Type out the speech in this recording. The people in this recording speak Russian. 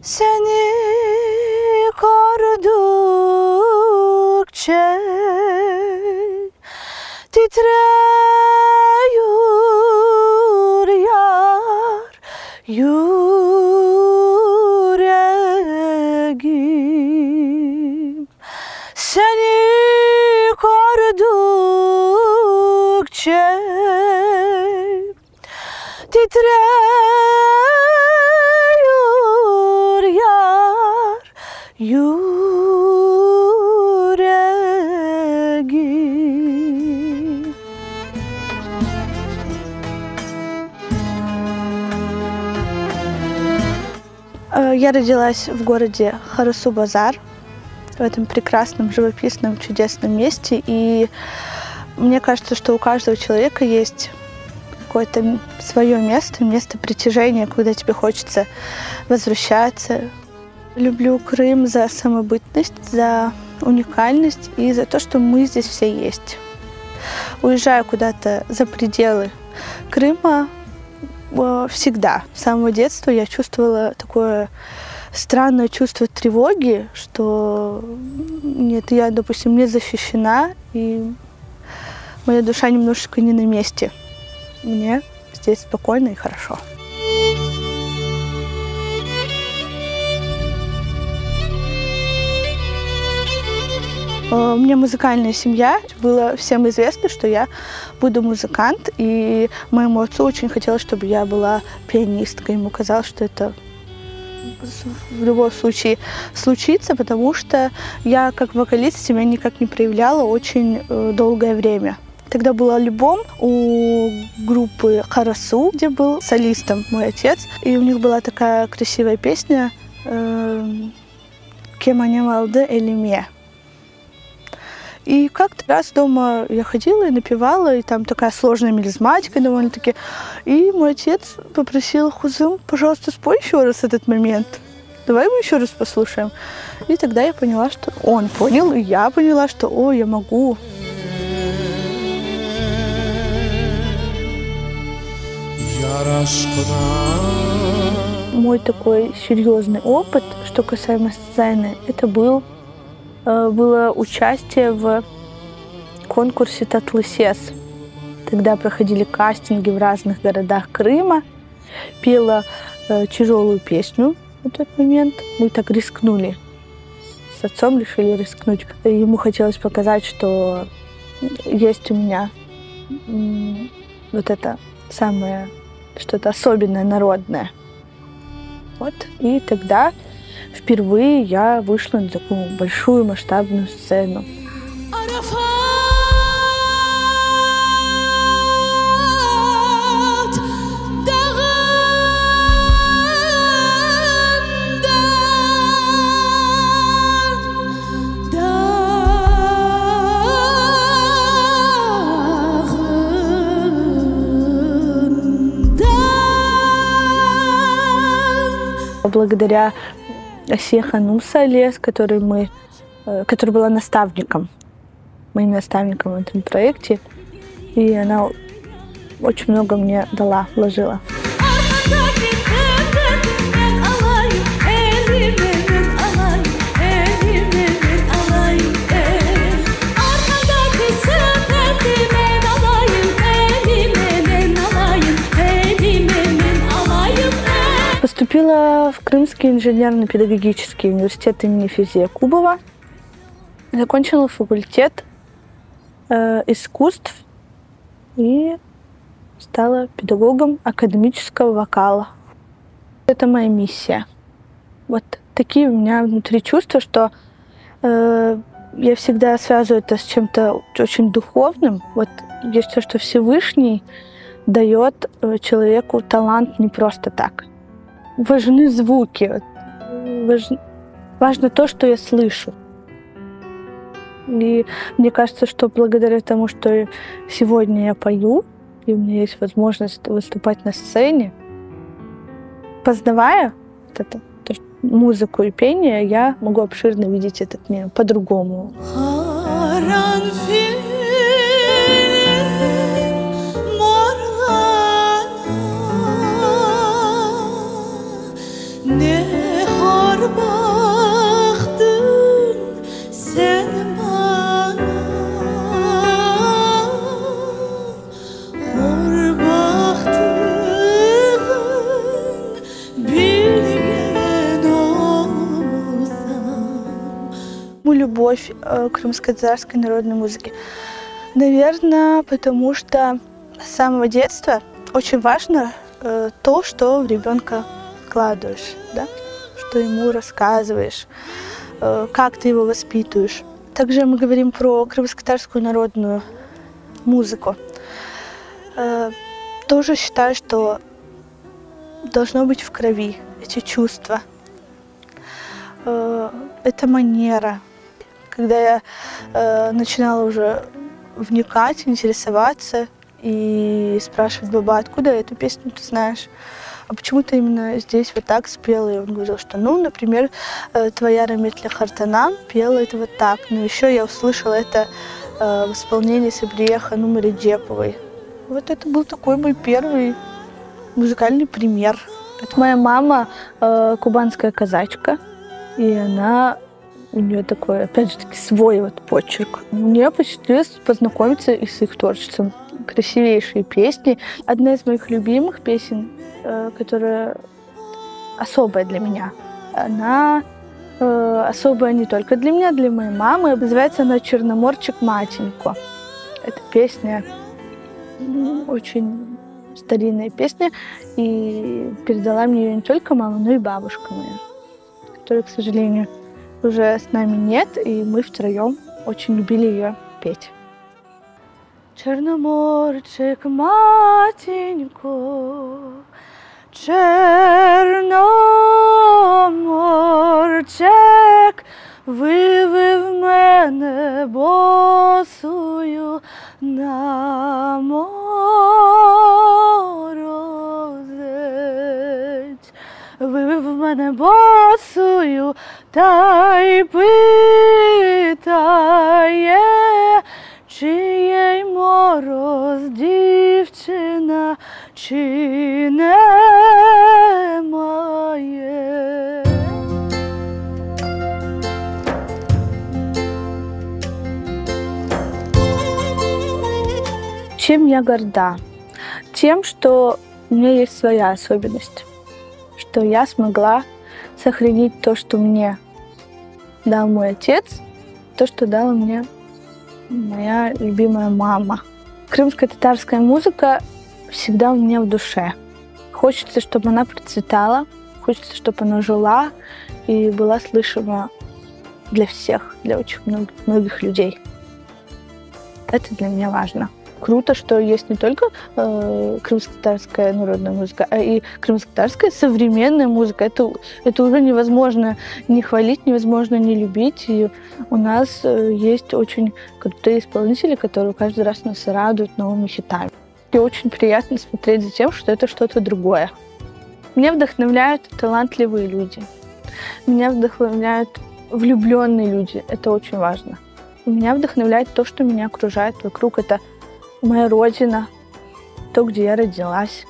Seni gördükçe titriyor yar yüreğim. Seni gördükçe titriyor yar yüreğim. Я родилась в городе Харасу-Базар, в этом прекрасном, живописном, чудесном месте. И мне кажется, что у каждого человека есть какое-то свое место, место притяжения, куда тебе хочется возвращаться. Люблю Крым за самобытность, за уникальность и за то, что мы здесь все есть. Уезжаю куда-то за пределы Крыма всегда. С самого детства я чувствовала такое странное чувство тревоги, что нет, я, допустим, не защищена, и моя душа немножечко не на месте. Мне здесь спокойно и хорошо. У меня музыкальная семья. Было всем известно, что я буду музыкант. И моему отцу очень хотелось, чтобы я была пианисткой. Ему казалось, что это в любом случае случится, потому что я как вокалист себя никак не проявляла очень долгое время. Тогда был альбом у группы Харасу, где был солистом мой отец. И у них была такая красивая песня «Кеманемалды элиме». И как-то раз дома я ходила и напевала, и там такая сложная мелизматика довольно-таки. И мой отец попросил: «Хузым, пожалуйста, спой еще раз этот момент. Давай мы еще раз послушаем». И тогда я поняла, что он понял, и я поняла, что «О, я могу». Мой такой серьезный опыт, что касаемо сцены, это было участие в конкурсе «Татлы Сес». Тогда проходили кастинги в разных городах Крыма. Пела тяжелую песню в тот момент. Мы так рискнули. С отцом решили рискнуть. Ему хотелось показать, что есть у меня вот это самое что-то особенное, народное. Вот. И тогда впервые я вышла на такую большую масштабную сцену. Благодаря Асия Ханум Сале, которой была наставником, моим наставником в этом проекте, и она очень много мне дала, вложила. Поступила в Крымский инженерно-педагогический университет имени Физия Кубова. Закончила факультет искусств и стала педагогом академического вокала. Это моя миссия. Вот такие у меня внутри чувства, что я всегда связываю это с чем-то очень духовным. Вот есть то, что Всевышний дает человеку талант не просто так. Важны звуки, важно то, что я слышу. И мне кажется, что благодаря тому, что сегодня я пою, и у меня есть возможность выступать на сцене, познавая музыку и пение, я могу обширно видеть этот мир по-другому. Ne Любовь к крымско-татарской народной музыке? Наверное, потому что с самого детства очень важно то, что в ребенка вкладываешь, да? Что ему рассказываешь, как ты его воспитываешь. Также мы говорим про крымско-татарскую народную музыку. Тоже считаю, что должно быть в крови эти чувства. Это манера. Когда я начинала уже вникать, интересоваться и спрашивать баба, откуда эту песню ты знаешь, а почему ты именно здесь вот так спела? И он говорил, что, ну, например, твоя Раметля Хартанам пела это вот так, но еще я услышала это в исполнении Сабрие Ханум Реджеповой. Вот это был такой мой первый музыкальный пример. Это моя мама кубанская казачка, и у нее такой, опять же таки, свой вот почерк. Мне посчастливилось познакомиться и с их творчеством. Красивейшие песни. Одна из моих любимых песен, которая особая для меня. Она особая не только для меня, для моей мамы. Называется она «Черноморчик Матенько». Эта песня очень старинная песня. И передала мне ее не только мама, но и бабушка моя, которая, к сожалению, уже с нами нет, и мы втроем очень любили ее петь. Черноморчик матенько, Черноморчик, вивив мене босую на морозець. Вивив мене босую, та й питає, чи є мороз дівчина, чи немає. Чем я горда? Тем, что у меня есть своя особенность. Что я смогла сохранить то, что мне дал мой отец, то, что дала мне моя любимая мама. Крымско-татарская музыка всегда у меня в душе. Хочется, чтобы она процветала, хочется, чтобы она жила и была слышима для всех, для очень многих людей. Это для меня важно. Круто, что есть не только крымско-татарская народная музыка, а и крымско-татарская современная музыка. Это уже невозможно не хвалить, невозможно не любить. И у нас есть очень крутые исполнители, которые каждый раз нас радуют новыми хитами. И очень приятно смотреть за тем, что это что-то другое. Меня вдохновляют талантливые люди. Меня вдохновляют влюбленные люди. Это очень важно. Меня вдохновляет то, что меня окружает вокруг. Это моя родина, то, где я родилась.